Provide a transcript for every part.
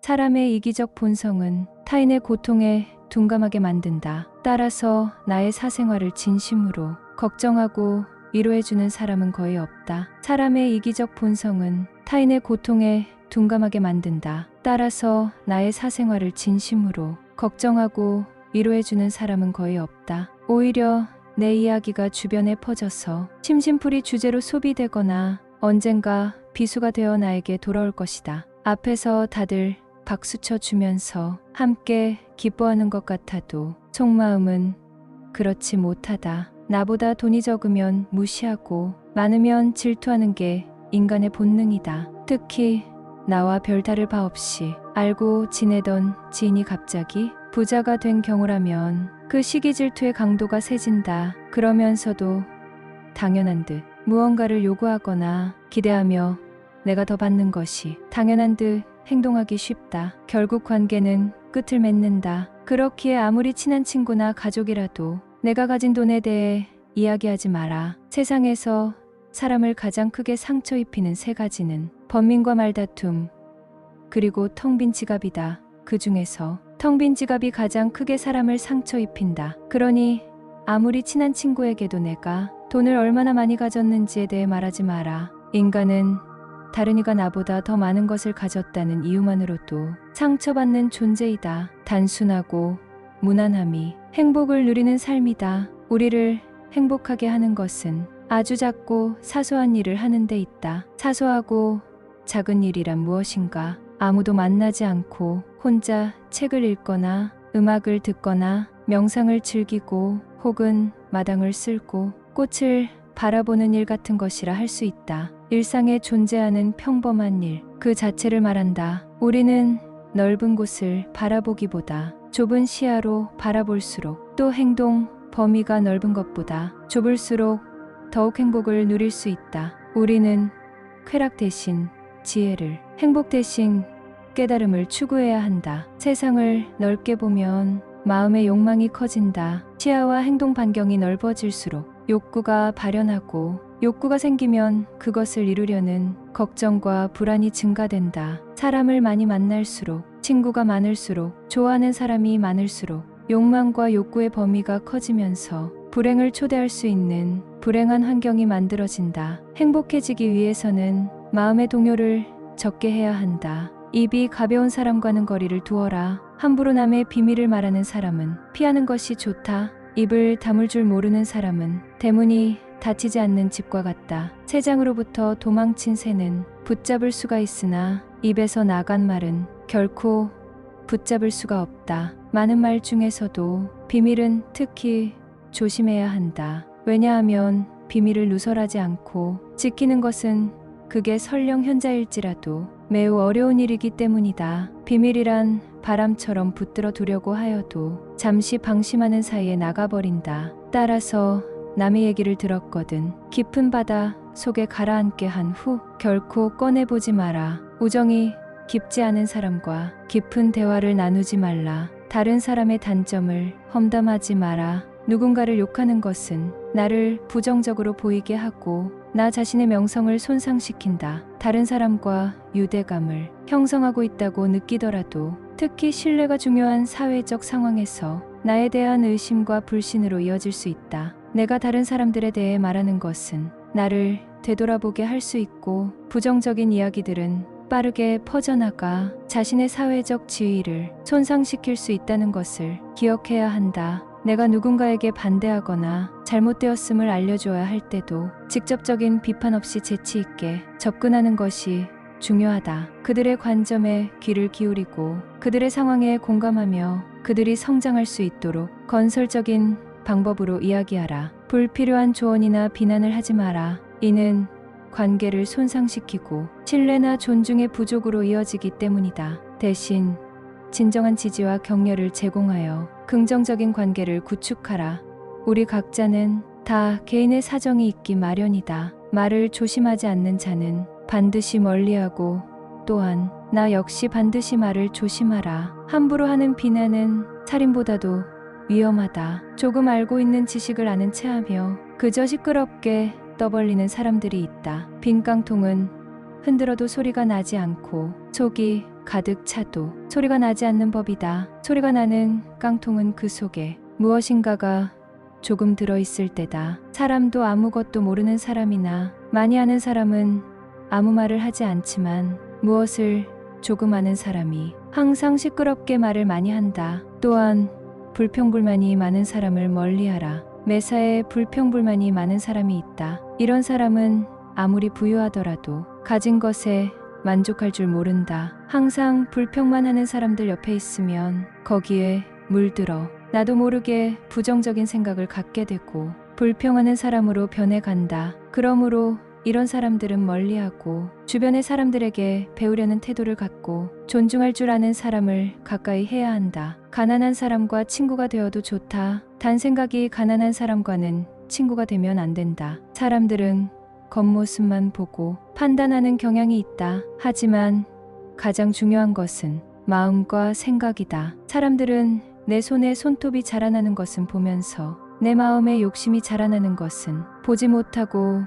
사람의 이기적 본성은 타인의 고통에 둔감하게 만든다. 따라서 나의 사생활을 진심으로 걱정하고 위로해주는 사람은 거의 없다. 사람의 이기적 본성은 타인의 고통에 둔감하게 만든다. 따라서 나의 사생활을 진심으로 걱정하고 위로해주는 사람은 거의 없다. 오히려 내 이야기가 주변에 퍼져서 심심풀이 주제로 소비되거나 언젠가 비수가 되어 나에게 돌아올 것이다. 앞에서 다들 박수쳐 주면서 함께 기뻐하는 것 같아도 속마음은 그렇지 못하다. 나보다 돈이 적으면 무시하고 많으면 질투하는 게 인간의 본능이다. 특히 나와 별다를 바 없이 알고 지내던 지인이 갑자기 부자가 된 경우라면 그 시기 질투의 강도가 세진다. 그러면서도 당연한 듯 무언가를 요구하거나 기대하며 내가 더 받는 것이 당연한 듯 행동하기 쉽다. 결국 관계는 끝을 맺는다. 그렇기에 아무리 친한 친구나 가족이라도 내가 가진 돈에 대해 이야기하지 마라. 세상에서 사람을 가장 크게 상처 입히는 세 가지는 번민과 말다툼, 그리고 텅 빈 지갑이다. 그 중에서 텅 빈 지갑이 가장 크게 사람을 상처 입힌다. 그러니 아무리 친한 친구에게도 내가 돈을 얼마나 많이 가졌는지에 대해 말하지 마라. 인간은 다른 이가 나보다 더 많은 것을 가졌다는 이유만으로도 상처받는 존재이다. 단순하고 무난함이 행복을 누리는 삶이다. 우리를 행복하게 하는 것은 아주 작고 사소한 일을 하는 데 있다. 사소하고 작은 일이란 무엇인가? 아무도 만나지 않고 혼자 책을 읽거나 음악을 듣거나 명상을 즐기고 혹은 마당을 쓸고 꽃을 바라보는 일 같은 것이라 할 수 있다. 일상에 존재하는 평범한 일, 그 자체를 말한다. 우리는 넓은 곳을 바라보기보다 좁은 시야로 바라볼수록 또 행동 범위가 넓은 것보다 좁을수록 더욱 행복을 누릴 수 있다. 우리는 쾌락 대신 지혜를, 행복 대신 깨달음을 추구해야 한다. 세상을 넓게 보면 마음의 욕망이 커진다. 시야와 행동 반경이 넓어질수록 욕구가 발현하고 욕구가 생기면 그것을 이루려는 걱정과 불안이 증가된다. 사람을 많이 만날수록, 친구가 많을수록, 좋아하는 사람이 많을수록 욕망과 욕구의 범위가 커지면서 불행을 초래할 수 있는 불행한 환경이 만들어진다. 행복해지기 위해서는 마음의 동요를 적게 해야 한다. 입이 가벼운 사람과는 거리를 두어라. 함부로 남의 비밀을 말하는 사람은 피하는 것이 좋다. 입을 다물 줄 모르는 사람은 대문이 닫히지 않는 집과 같다. 새장으로부터 도망친 새는 붙잡을 수가 있으나 입에서 나간 말은 결코 붙잡을 수가 없다. 많은 말 중에서도 비밀은 특히 조심해야 한다. 왜냐하면 비밀을 누설하지 않고 지키는 것은 그게 설령 현자일지라도 매우 어려운 일이기 때문이다. 비밀이란 바람처럼 붙들어 두려고 하여도 잠시 방심하는 사이에 나가버린다. 따라서 남의 얘기를 들었거든. 깊은 바다 속에 가라앉게 한 후 결코 꺼내보지 마라. 우정이 깊지 않은 사람과 깊은 대화를 나누지 말라. 다른 사람의 단점을 험담하지 마라. 누군가를 욕하는 것은 나를 부정적으로 보이게 하고 나 자신의 명성을 손상시킨다. 다른 사람과 유대감을 형성하고 있다고 느끼더라도 특히 신뢰가 중요한 사회적 상황에서 나에 대한 의심과 불신으로 이어질 수 있다. 내가 다른 사람들에 대해 말하는 것은 나를 되돌아보게 할 수 있고 부정적인 이야기들은 빠르게 퍼져나가 자신의 사회적 지위를 손상시킬 수 있다는 것을 기억해야 한다. 내가 누군가에게 반대하거나 잘못되었음을 알려줘야 할 때도 직접적인 비판 없이 재치 있게 접근하는 것이 중요하다. 그들의 관점에 귀를 기울이고 그들의 상황에 공감하며 그들이 성장할 수 있도록 건설적인 방법으로 이야기하라. 불필요한 조언이나 비난을 하지 마라. 이는 관계를 손상시키고 신뢰나 존중의 부족으로 이어지기 때문이다. 대신 진정한 지지와 격려를 제공하여 긍정적인 관계를 구축하라. 우리 각자는 다 개인의 사정이 있기 마련이다. 말을 조심하지 않는 자는 반드시 멀리하고 또한 나 역시 반드시 말을 조심하라. 함부로 하는 비난은 살인보다도 위험하다. 조금 알고 있는 지식을 아는 체하며 그저 시끄럽게 떠벌리는 사람들이 있다. 빈 깡통은 흔들어도 소리가 나지 않고 속이 가득 차도 소리가 나지 않는 법이다. 소리가 나는 깡통은 그 속에 무엇인가가 조금 들어있을 때다. 사람도 아무것도 모르는 사람이나 많이 아는 사람은 아무 말을 하지 않지만 무엇을 조금 아는 사람이 항상 시끄럽게 말을 많이 한다. 또한 불평불만이 많은 사람을 멀리하라. 매사에 불평불만이 많은 사람이 있다. 이런 사람은 아무리 부유하더라도 가진 것에 만족할 줄 모른다. 항상 불평만 하는 사람들 옆에 있으면 거기에 물들어 나도 모르게 부정적인 생각을 갖게 되고 불평하는 사람으로 변해간다. 그러므로 이런 사람들은 멀리하고 주변의 사람들에게 배우려는 태도를 갖고 존중할 줄 아는 사람을 가까이 해야 한다. 가난한 사람과 친구가 되어도 좋다. 단 생각이 가난한 사람과는 친구가 되면 안 된다. 사람들은 겉모습만 보고 판단하는 경향이 있다. 하지만 가장 중요한 것은 마음과 생각이다. 사람들은 내 손에 손톱이 자라나는 것은 보면서 내 마음에 욕심이 자라나는 것은 보지 못하고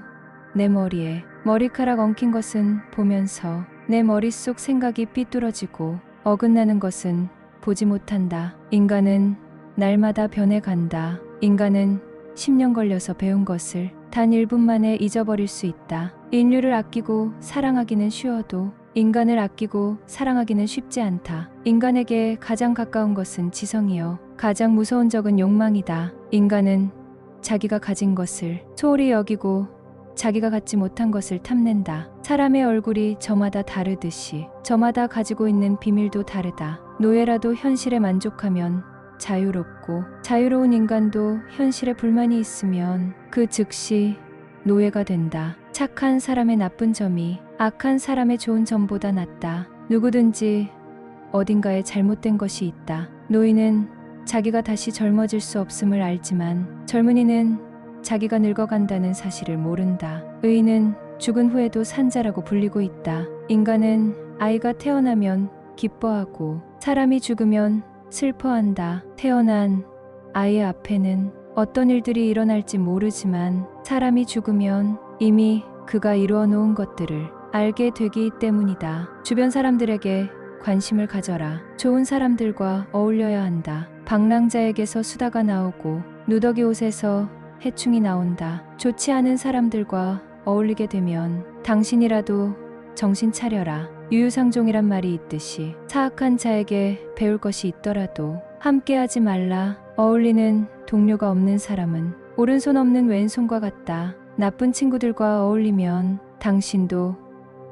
내 머리에 머리카락 엉킨 것은 보면서 내 머릿속 생각이 삐뚤어지고 어긋나는 것은 보지 못한다. 인간은 날마다 변해간다. 인간은 10년 걸려서 배운 것을 단 1분 만에 잊어버릴 수 있다. 인류를 아끼고 사랑하기는 쉬워도 인간을 아끼고 사랑하기는 쉽지 않다. 인간에게 가장 가까운 것은 지성이요. 가장 무서운 적은 욕망이다. 인간은 자기가 가진 것을 소홀히 여기고 자기가 갖지 못한 것을 탐낸다. 사람의 얼굴이 저마다 다르듯이 저마다 가지고 있는 비밀도 다르다. 노예라도 현실에 만족하면 자유롭고 자유로운 인간도 현실에 불만이 있으면 그 즉시 노예가 된다. 착한 사람의 나쁜 점이 악한 사람의 좋은 점보다 낫다. 누구든지 어딘가에 잘못된 것이 있다. 노인은 자기가 다시 젊어질 수 없음을 알지만 젊은이는 자기가 늙어간다는 사실을 모른다. 의인은 죽은 후에도 산자라고 불리고 있다. 인간은 아이가 태어나면 기뻐하고 사람이 죽으면 슬퍼한다. 태어난 아이의 앞에는 어떤 일들이 일어날지 모르지만 사람이 죽으면 이미 그가 이루어 놓은 것들을 알게 되기 때문이다. 주변 사람들에게 관심을 가져라. 좋은 사람들과 어울려야 한다. 방랑자에게서 수다가 나오고 누더기 옷에서 해충이 나온다. 좋지 않은 사람들과 어울리게 되면 당신이라도 정신 차려라. 유유상종이란 말이 있듯이 사악한 자에게 배울 것이 있더라도 함께하지 말라. 어울리는 동료가 없는 사람은 오른손 없는 왼손과 같다. 나쁜 친구들과 어울리면 당신도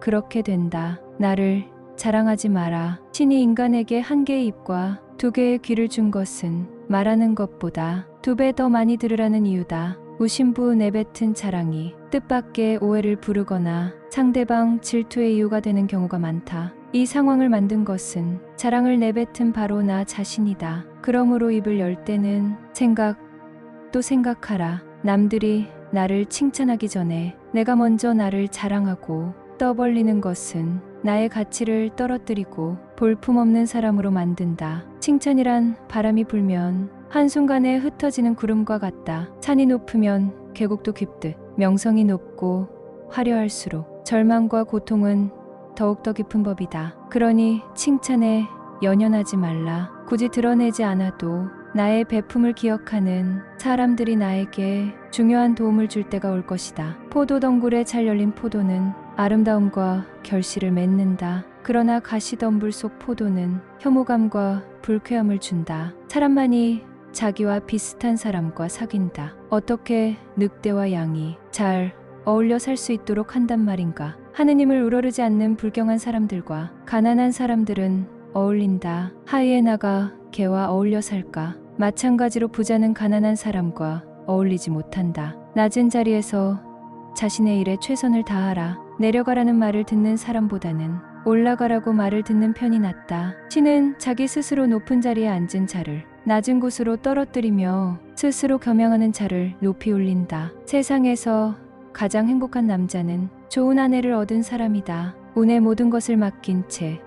그렇게 된다. 나를 자랑하지 마라. 신이 인간에게 한 개의 입과 두 개의 귀를 준 것은 말하는 것보다 2배 더 많이 들으라는 이유다. 무심부 내뱉은 자랑이 뜻밖의 오해를 부르거나 상대방 질투의 이유가 되는 경우가 많다. 이 상황을 만든 것은 자랑을 내뱉은 바로 나 자신이다. 그러므로 입을 열 때는 또 생각하라. 남들이 나를 칭찬하기 전에 내가 먼저 나를 자랑하고 떠벌리는 것은 나의 가치를 떨어뜨리고 볼품없는 사람으로 만든다. 칭찬이란 바람이 불면 한순간에 흩어지는 구름과 같다. 산이 높으면 계곡도 깊듯 명성이 높고 화려할수록 절망과 고통은 더욱더 깊은 법이다. 그러니 칭찬에 연연하지 말라. 굳이 드러내지 않아도 나의 배품을 기억하는 사람들이 나에게 중요한 도움을 줄 때가 올 것이다. 포도 덩굴에 잘 열린 포도는 아름다움과 결실을 맺는다. 그러나 가시덤불 속 포도는 혐오감과 불쾌함을 준다. 사람만이 자기와 비슷한 사람과 사귄다. 어떻게 늑대와 양이 잘 어울려 살 수 있도록 한단 말인가. 하느님을 우러르지 않는 불경한 사람들과 가난한 사람들은 어울린다. 하이에나가 개와 어울려 살까. 마찬가지로 부자는 가난한 사람과 어울리지 못한다. 낮은 자리에서 자신의 일에 최선을 다하라. 내려가라는 말을 듣는 사람보다는 올라가라고 말을 듣는 편이 낫다. 신은 자기 스스로 높은 자리에 앉은 자를 낮은 곳으로 떨어뜨리며 스스로 겸양하는 자를 높이 올린다. 세상에서 가장 행복한 남자는 좋은 아내를 얻은 사람이다. 운의 모든 것을 맡긴 채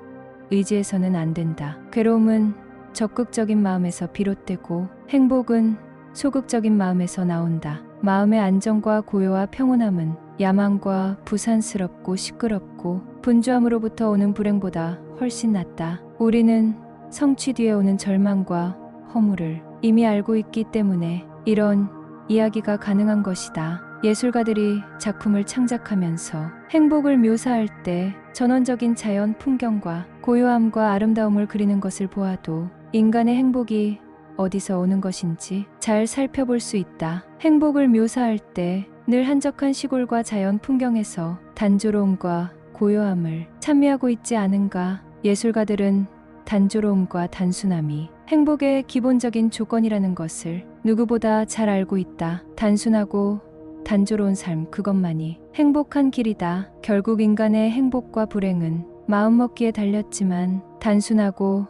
의지해서는 안 된다. 괴로움은 적극적인 마음에서 비롯되고 행복은 소극적인 마음에서 나온다. 마음의 안정과 고요와 평온함은 야망과 부산스럽고 시끄럽고 분주함으로부터 오는 불행보다 훨씬 낫다. 우리는 성취 뒤에 오는 절망과 허물을 이미 알고 있기 때문에 이런 이야기가 가능한 것이다. 예술가들이 작품을 창작하면서 행복을 묘사할 때 전원적인 자연 풍경과 고요함과 아름다움을 그리는 것을 보아도 인간의 행복이 어디서 오는 것인지 잘 살펴볼 수 있다. 행복을 묘사할 때 늘 한적한 시골과 자연 풍경에서 단조로움과 고요함을 찬미하고 있지 않은가? 예술가들은 단조로움과 단순함이 행복의 기본적인 조건이라는 것을 누구보다 잘 알고 있다. 단순하고 단조로운 삶, 그것만이 행복한 길이다. 결국 인간의 행복과 불행은 마음먹기에 달렸지만 단순하고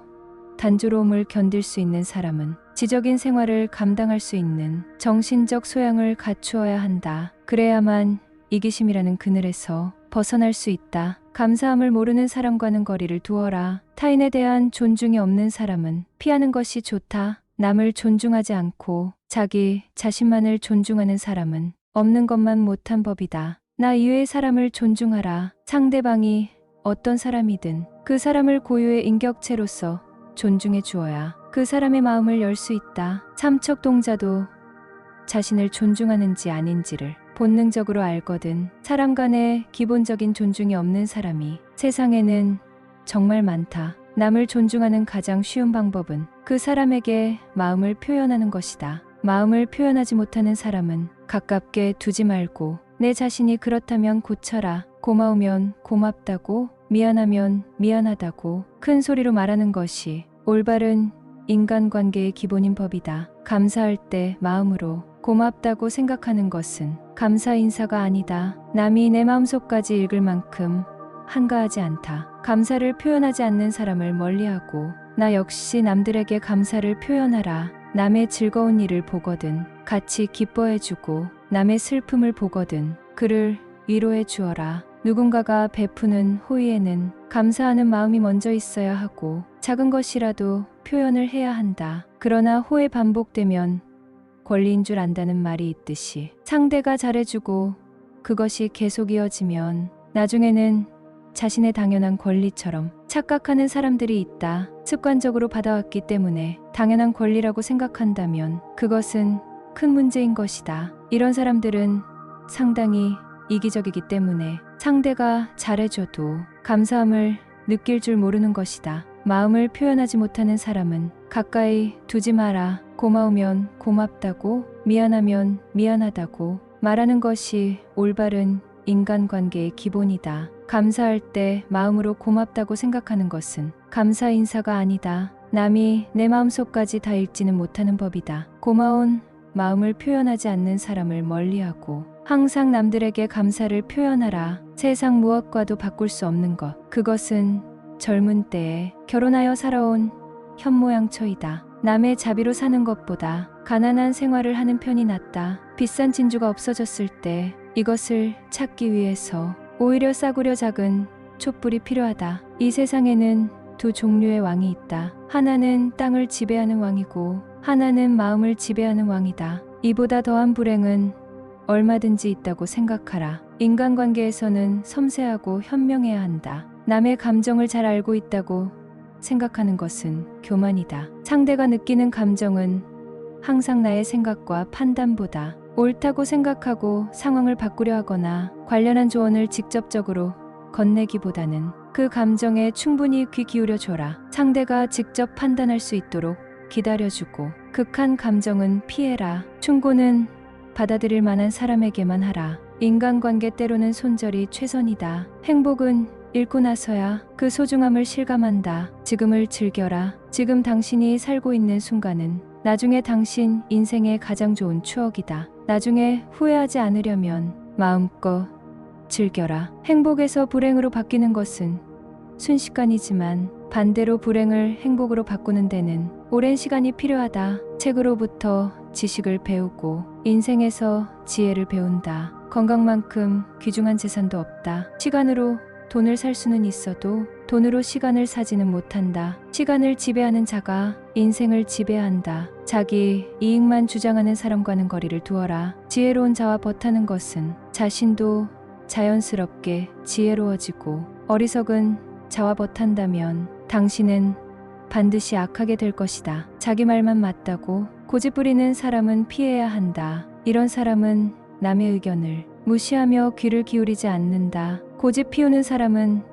단조로움을 견딜 수 있는 사람은 지적인 생활을 감당할 수 있는 정신적 소양을 갖추어야 한다. 그래야만 이기심이라는 그늘에서 벗어날 수 있다. 감사함을 모르는 사람과는 거리를 두어라. 타인에 대한 존중이 없는 사람은 피하는 것이 좋다. 남을 존중하지 않고 자기 자신만을 존중하는 사람은 없는 것만 못한 법이다. 나 이외의 사람을 존중하라. 상대방이 어떤 사람이든 그 사람을 고유의 인격체로서 존중해 주어야 그 사람의 마음을 열 수 있다. 삼척동자도 자신을 존중하는지 아닌지를 본능적으로 알거든. 사람 간의 기본적인 존중이 없는 사람이 세상에는 정말 많다. 남을 존중하는 가장 쉬운 방법은 그 사람에게 마음을 표현하는 것이다. 마음을 표현하지 못하는 사람은 가깝게 두지 말고 내 자신이 그렇다면 고쳐라. 고마우면 고맙다고, 미안하면 미안하다고 큰 소리로 말하는 것이 올바른 인간관계의 기본인 법이다. 감사할 때 마음으로 고맙다고 생각하는 것은 감사 인사가 아니다. 남이 내 마음속까지 읽을 만큼 한가하지 않다. 감사를 표현하지 않는 사람을 멀리하고 나 역시 남들에게 감사를 표현하라. 남의 즐거운 일을 보거든 같이 기뻐해주고 남의 슬픔을 보거든 그를 위로해 주어라. 누군가가 베푸는 호의에는 감사하는 마음이 먼저 있어야 하고 작은 것이라도 표현을 해야 한다. 그러나 호의 반복되면 권리인 줄 안다는 말이 있듯이 상대가 잘해주고 그것이 계속 이어지면 나중에는 자신의 당연한 권리처럼 착각하는 사람들이 있다. 습관적으로 받아왔기 때문에 당연한 권리라고 생각한다면 그것은 큰 문제인 것이다. 이런 사람들은 상당히 이기적이기 때문에 상대가 잘해줘도 감사함을 느낄 줄 모르는 것이다. 마음을 표현하지 못하는 사람은 가까이 두지 마라. 고마우면 고맙다고, 미안하면 미안하다고 말하는 것이 올바른 인간관계의 기본이다. 감사할 때 마음으로 고맙다고 생각하는 것은 감사 인사가 아니다. 남이 내 마음속까지 다 읽지는 못하는 법이다. 고마운 마음을 표현하지 않는 사람을 멀리하고 항상 남들에게 감사를 표현하라. 세상 무엇과도 바꿀 수 없는 것. 그것은 젊은 때에 결혼하여 살아온 현모양처이다. 남의 자비로 사는 것보다 가난한 생활을 하는 편이 낫다. 비싼 진주가 없어졌을 때 이것을 찾기 위해서 오히려 싸구려 작은 촛불이 필요하다. 이 세상에는 두 종류의 왕이 있다. 하나는 땅을 지배하는 왕이고 하나는 마음을 지배하는 왕이다. 이보다 더한 불행은 얼마든지 있다고 생각하라. 인간관계에서는 섬세하고 현명해야 한다. 남의 감정을 잘 알고 있다고 생각하는 것은 교만이다. 상대가 느끼는 감정은 항상 나의 생각과 판단보다 옳다고 생각하고 상황을 바꾸려 하거나 관련한 조언을 직접적으로 건네기보다는 그 감정에 충분히 귀 기울여 줘라. 상대가 직접 판단할 수 있도록 기다려주고 극한 감정은 피해라. 충고는 받아들일 만한 사람에게만 하라. 인간관계 때로는 손절이 최선이다. 행복은 잃고 나서야 그 소중함을 실감한다. 지금을 즐겨라. 지금 당신이 살고 있는 순간은 나중에 당신 인생의 가장 좋은 추억이다. 나중에 후회하지 않으려면 마음껏 즐겨라. 행복에서 불행으로 바뀌는 것은 순식간이지만 반대로 불행을 행복으로 바꾸는 데는 오랜 시간이 필요하다. 책으로부터 지식을 배우고 인생에서 지혜를 배운다. 건강만큼 귀중한 재산도 없다. 시간으로 돈을 살 수는 있어도 돈으로 시간을 사지는 못한다. 시간을 지배하는 자가 인생을 지배한다. 자기 이익만 주장하는 사람과는 거리를 두어라. 지혜로운 자와 벗하는 것은 자신도 자연스럽게 지혜로워지고 어리석은 자화버탄다면 당신은 반드시 악하게 될 것이다. 자기 말만 맞다고 고집부리는 사람은 피해야 한다. 이런 사람은 남의 의견을 무시하며 귀를 기울이지 않는다. 고집 피우는 사람은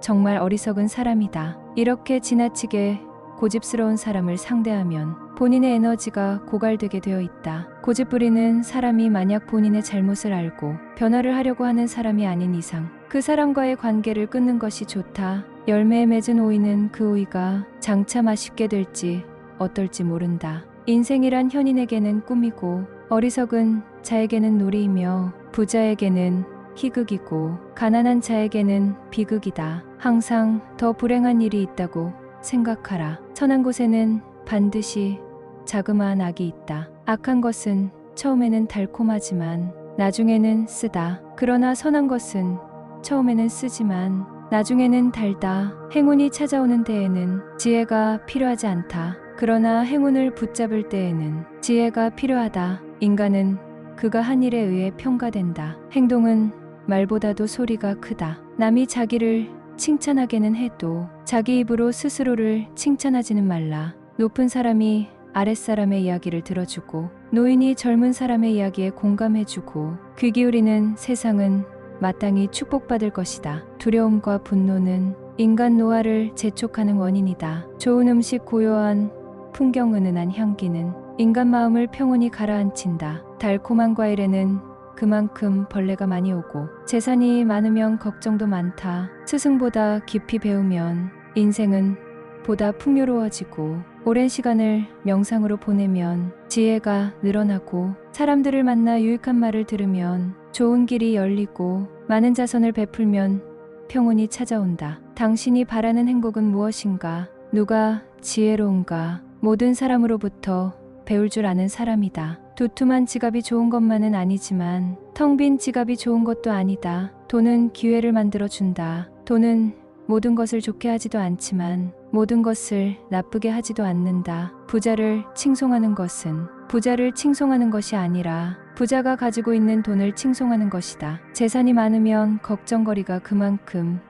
정말 어리석은 사람이다. 이렇게 지나치게 고집스러운 사람을 상대하면 본인의 에너지가 고갈되게 되어 있다. 고집 부리는 사람이 만약 본인의 잘못을 알고 변화를 하려고 하는 사람이 아닌 이상 그 사람과의 관계를 끊는 것이 좋다. 열매에 맺은 오이는 그 오이가 장차 맛있게 될지 어떨지 모른다. 인생이란 현인에게는 꿈이고 어리석은 자에게는 놀이이며 부자에게는 희극이고 가난한 자에게는 비극이다. 항상 더 불행한 일이 있다고 생각하라. 선한 곳에는 반드시 자그마한 악이 있다. 악한 것은 처음에는 달콤하지만 나중에는 쓰다. 그러나 선한 것은 처음에는 쓰지만 나중에는 달다. 행운이 찾아오는 때에는 지혜가 필요하지 않다. 그러나 행운을 붙잡을 때에는 지혜가 필요하다. 인간은 그가 한 일에 의해 평가된다. 행동은 말보다도 소리가 크다. 남이 자기를 칭찬하게는 해도 자기 입으로 스스로를 칭찬하지는 말라. 높은 사람이 아랫사람의 이야기를 들어주고 노인이 젊은 사람의 이야기에 공감해주고 귀 기울이는 세상은 마땅히 축복받을 것이다. 두려움과 분노는 인간 노화를 재촉하는 원인이다. 좋은 음식, 고요한 풍경, 은은한 향기는 인간 마음을 평온히 가라앉힌다. 달콤한 과일에는 그만큼 벌레가 많이 오고 재산이 많으면 걱정도 많다. 스승보다 깊이 배우면 인생은 보다 풍요로워지고 오랜 시간을 명상으로 보내면 지혜가 늘어나고 사람들을 만나 유익한 말을 들으면 좋은 길이 열리고 많은 자선을 베풀면 평온이 찾아온다. 당신이 바라는 행복은 무엇인가? 누가 지혜로운가? 모든 사람으로부터 배울 줄 아는 사람이다. 두툼한 지갑이 좋은 것만은 아니지만 텅 빈 지갑이 좋은 것도 아니다. 돈은 기회를 만들어준다. 돈은 모든 것을 좋게 하지도 않지만 모든 것을 나쁘게 하지도 않는다. 부자를 칭송하는 것은 부자를 칭송하는 것이 아니라 부자가 가지고 있는 돈을 칭송하는 것이다. 재산이 많으면 걱정거리가 그만큼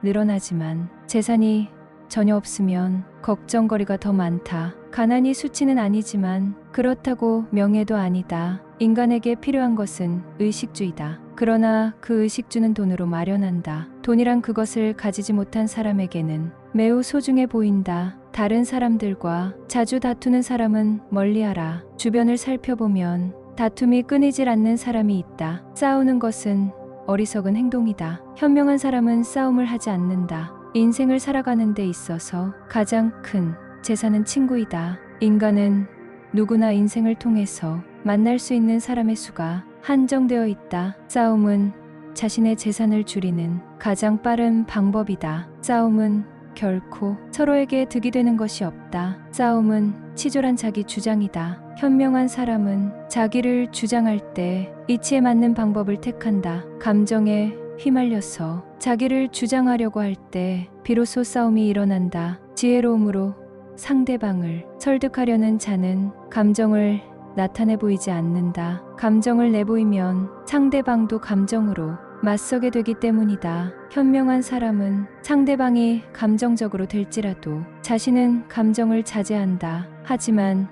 늘어나지만 재산이 전혀 없으면 걱정거리가 더 많다. 가난이 수치는 아니지만 그렇다고 명예도 아니다. 인간에게 필요한 것은 의식주이다. 그러나 그 의식주는 돈으로 마련한다. 돈이란 그것을 가지지 못한 사람에게는 매우 소중해 보인다. 다른 사람들과 자주 다투는 사람은 멀리하라. 주변을 살펴보면 다툼이 끊이질 않는 사람이 있다. 싸우는 것은 어리석은 행동이다. 현명한 사람은 싸움을 하지 않는다. 인생을 살아가는 데 있어서 가장 큰 재산은 친구이다. 인간은 누구나 인생을 통해서 만날 수 있는 사람의 수가 한정되어 있다. 싸움은 자신의 재산을 줄이는 가장 빠른 방법이다. 싸움은 결코 서로에게 득이 되는 것이 없다. 싸움은 치졸한 자기 주장이다. 현명한 사람은 자기를 주장할 때 이치에 맞는 방법을 택한다. 감정에 휘말려서 자기를 주장하려고 할 때 비로소 싸움이 일어난다. 지혜로움으로 상대방을 설득하려는 자는 감정을 나타내 보이지 않는다. 감정을 내보이면 상대방도 감정으로 맞서게 되기 때문이다. 현명한 사람은 상대방이 감정적으로 될지라도 자신은 감정을 자제한다. 하지만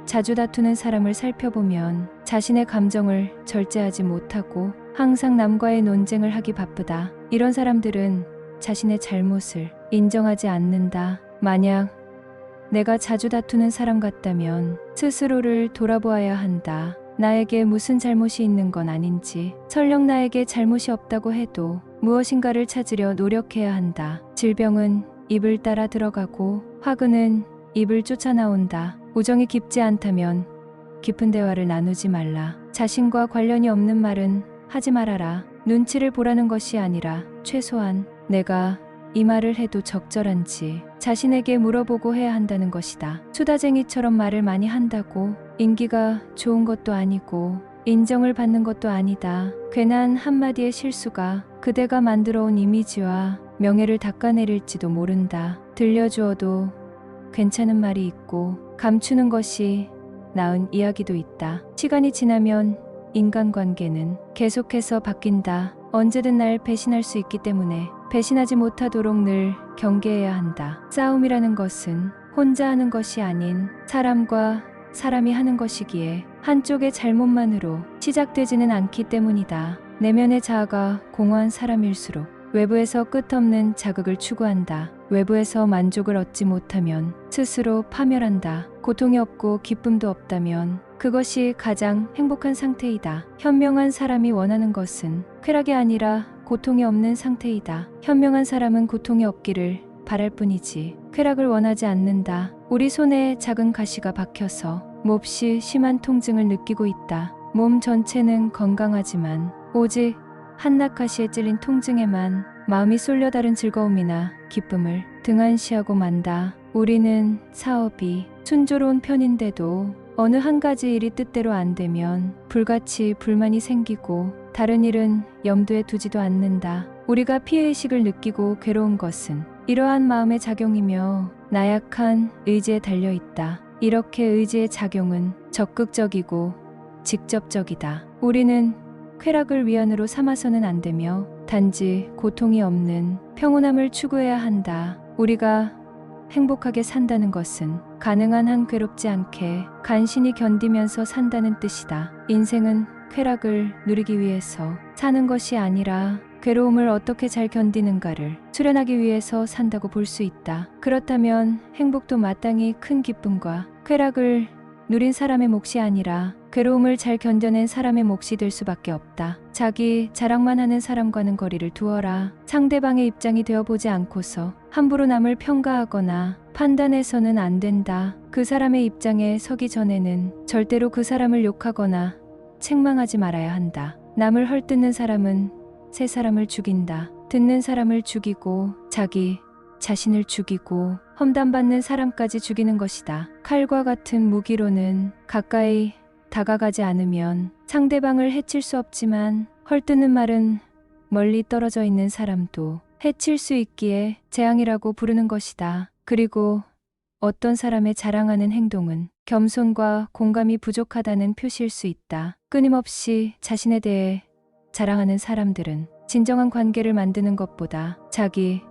자주 다투는 사람을 살펴보면 자신의 감정을 절제하지 못하고 항상 남과의 논쟁을 하기 바쁘다. 이런 사람들은 자신의 잘못을 인정하지 않는다. 만약 내가 자주 다투는 사람 같다면 스스로를 돌아보아야 한다. 나에게 무슨 잘못이 있는 건 아닌지, 설령 나에게 잘못이 없다고 해도 무엇인가를 찾으려 노력해야 한다. 질병은 입을 따라 들어가고 화근은 입을 쫓아 나온다. 우정이 깊지 않다면 깊은 대화를 나누지 말라. 자신과 관련이 없는 말은 하지 말아라. 눈치를 보라는 것이 아니라 최소한 내가 이 말을 해도 적절한지 자신에게 물어보고 해야 한다는 것이다. 수다쟁이처럼 말을 많이 한다고 인기가 좋은 것도 아니고 인정을 받는 것도 아니다. 괜한 한마디의 실수가 그대가 만들어 온 이미지와 명예를 닦아내릴지도 모른다. 들려주어도 괜찮은 말이 있고 감추는 것이 나은 이야기도 있다. 시간이 지나면 인간관계는 계속해서 바뀐다. 언제든 날 배신할 수 있기 때문에 배신하지 못하도록 늘 경계해야 한다. 싸움이라는 것은 혼자 하는 것이 아닌 사람과 사람이 하는 것이기에 한쪽의 잘못만으로 시작되지는 않기 때문이다. 내면의 자아가 공허한 사람일수록 외부에서 끝없는 자극을 추구한다. 외부에서 만족을 얻지 못하면 스스로 파멸한다. 고통이 없고 기쁨도 없다면 그것이 가장 행복한 상태이다. 현명한 사람이 원하는 것은 쾌락이 아니라 고통이 없는 상태이다. 현명한 사람은 고통이 없기를 바랄 뿐이지 쾌락을 원하지 않는다. 우리 손에 작은 가시가 박혀서 몹시 심한 통증을 느끼고 있다. 몸 전체는 건강하지만 오직 한낱 가시에 찔린 통증에만 마음이 쏠려 다른 즐거움이나 기쁨을 등한시하고 만다. 우리는 사업이 순조로운 편인데도 어느 한 가지 일이 뜻대로 안 되면 불같이 불만이 생기고 다른 일은 염두에 두지도 않는다. 우리가 피해의식을 느끼고 괴로운 것은 이러한 마음의 작용이며 나약한 의지에 달려 있다. 이렇게 의지의 작용은 적극적이고 직접적이다. 우리는 쾌락을 위안으로 삼아서는 안 되며 단지 고통이 없는 평온함을 추구해야 한다. 우리가 행복하게 산다는 것은 가능한 한 괴롭지 않게 간신히 견디면서 산다는 뜻이다. 인생은 쾌락을 누리기 위해서 사는 것이 아니라 괴로움을 어떻게 잘 견디는가를 수련하기 위해서 산다고 볼 수 있다. 그렇다면 행복도 마땅히 큰 기쁨과 쾌락을 누린 사람의 몫이 아니라 괴로움을 잘 견뎌낸 사람의 몫이 될 수밖에 없다. 자기 자랑만 하는 사람과는 거리를 두어라. 상대방의 입장이 되어보지 않고서 함부로 남을 평가하거나 판단해서는 안 된다. 그 사람의 입장에 서기 전에는 절대로 그 사람을 욕하거나 책망하지 말아야 한다. 남을 헐뜯는 사람은 새 사람을 죽인다. 듣는 사람을 죽이고 자기 자신을 죽이고 험담받는 사람까지 죽이는 것이다. 칼과 같은 무기로는 가까이 다가가지 않으면 상대방을 해칠 수 없지만 헐뜯는 말은 멀리 떨어져 있는 사람도 해칠 수 있기에 재앙이라고 부르는 것이다. 그리고 어떤 사람의 자랑하는 행동은 겸손과 공감이 부족하다는 표시일 수 있다. 끊임없이 자신에 대해 자랑하는 사람들은 진정한 관계를 만드는 것보다 자기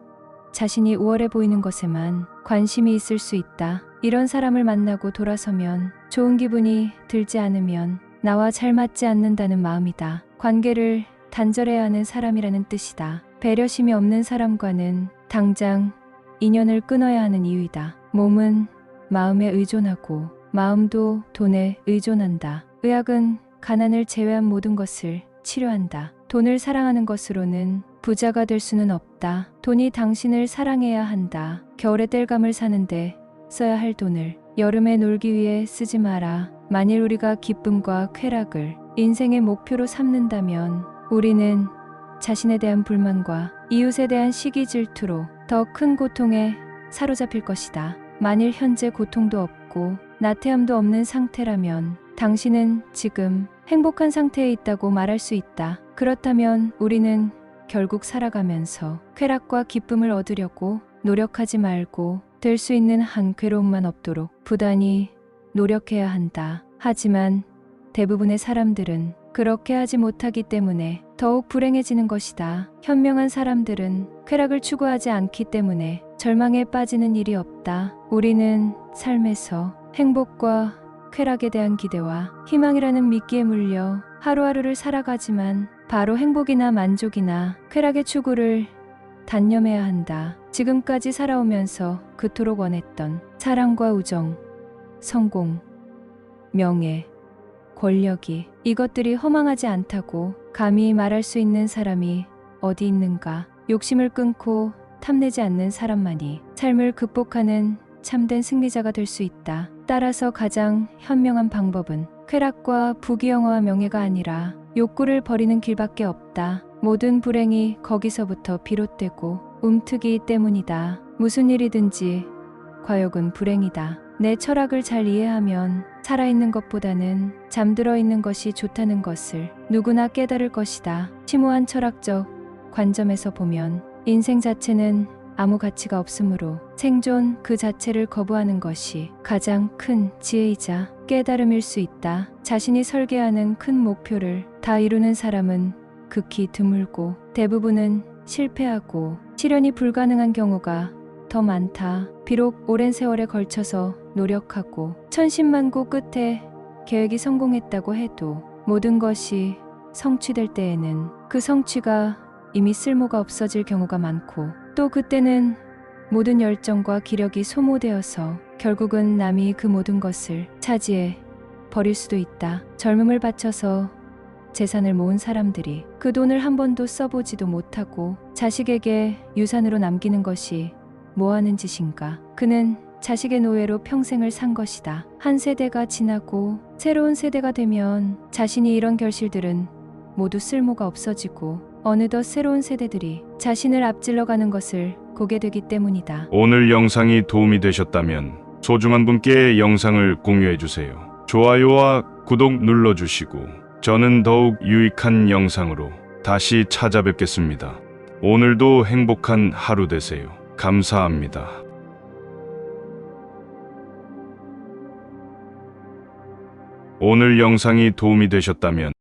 자신이 우월해 보이는 것에만 관심이 있을 수 있다. 이런 사람을 만나고 돌아서면 좋은 기분이 들지 않으면 나와 잘 맞지 않는다는 마음이다. 관계를 단절해야 하는 사람이라는 뜻이다. 배려심이 없는 사람과는 당장 인연을 끊어야 하는 이유이다. 몸은 마음에 의존하고 마음도 돈에 의존한다. 의학은 가난을 제외한 모든 것을 치료한다. 돈을 사랑하는 것으로는 부자가 될 수는 없다. 돈이 당신을 사랑해야 한다. 겨울에 땔감을 사는데 써야 할 돈을 여름에 놀기 위해 쓰지 마라. 만일 우리가 기쁨과 쾌락을 인생의 목표로 삼는다면 우리는 자신에 대한 불만과 이웃에 대한 시기 질투로 더 큰 고통에 사로잡힐 것이다. 만일 현재 고통도 없고 나태함도 없는 상태라면 당신은 지금 행복한 상태에 있다고 말할 수 있다. 그렇다면 우리는 결국 살아가면서 쾌락과 기쁨을 얻으려고 노력하지 말고 될 수 있는 한 괴로움만 없도록 부단히 노력해야 한다. 하지만 대부분의 사람들은 그렇게 하지 못하기 때문에 더욱 불행해지는 것이다. 현명한 사람들은 쾌락을 추구하지 않기 때문에 절망에 빠지는 일이 없다. 우리는 삶에서 행복과 쾌락에 대한 기대와 희망이라는 미끼에 물려 하루하루를 살아가지만 바로 행복이나 만족이나 쾌락의 추구를 단념해야 한다. 지금까지 살아오면서 그토록 원했던 사랑과 우정, 성공, 명예, 권력이 이것들이 허망하지 않다고 감히 말할 수 있는 사람이 어디 있는가? 욕심을 끊고 탐내지 않는 사람만이 삶을 극복하는 참된 승리자가 될 수 있다. 따라서 가장 현명한 방법은 쾌락과 부귀영화와 명예가 아니라 욕구를 버리는 길밖에 없다. 모든 불행이 거기서부터 비롯되고 움트기 때문이다. 무슨 일이든지 과욕은 불행이다. 내 철학을 잘 이해하면 살아있는 것보다는 잠들어 있는 것이 좋다는 것을 누구나 깨달을 것이다. 심오한 철학적 관점에서 보면 인생 자체는 아무 가치가 없으므로 생존 그 자체를 거부하는 것이 가장 큰 지혜이자 깨달음일 수 있다. 자신이 설계하는 큰 목표를 다 이루는 사람은 극히 드물고 대부분은 실패하고 실현이 불가능한 경우가 더 많다. 비록 오랜 세월에 걸쳐서 노력하고 천신만고 끝에 계획이 성공했다고 해도 모든 것이 성취될 때에는 그 성취가 이미 쓸모가 없어질 경우가 많고 또 그때는 모든 열정과 기력이 소모되어서 결국은 남이 그 모든 것을 차지해 버릴 수도 있다. 젊음을 바쳐서 재산을 모은 사람들이 그 돈을 한 번도 써보지도 못하고 자식에게 유산으로 남기는 것이 뭐 하는 짓인가? 그는 자식의 노예로 평생을 산 것이다. 한 세대가 지나고 새로운 세대가 되면 자신이 이런 결실들은 모두 쓸모가 없어지고 어느덧 새로운 세대들이 자신을 앞질러 가는 것을 보게 되기 때문이다. 오늘 영상이 도움이 되셨다면 소중한 분께 영상을 공유해 주세요. 좋아요와 구독 눌러주시고 저는 더욱 유익한 영상으로 다시 찾아뵙겠습니다. 오늘도 행복한 하루 되세요. 감사합니다. 오늘 영상이 도움이 되셨다면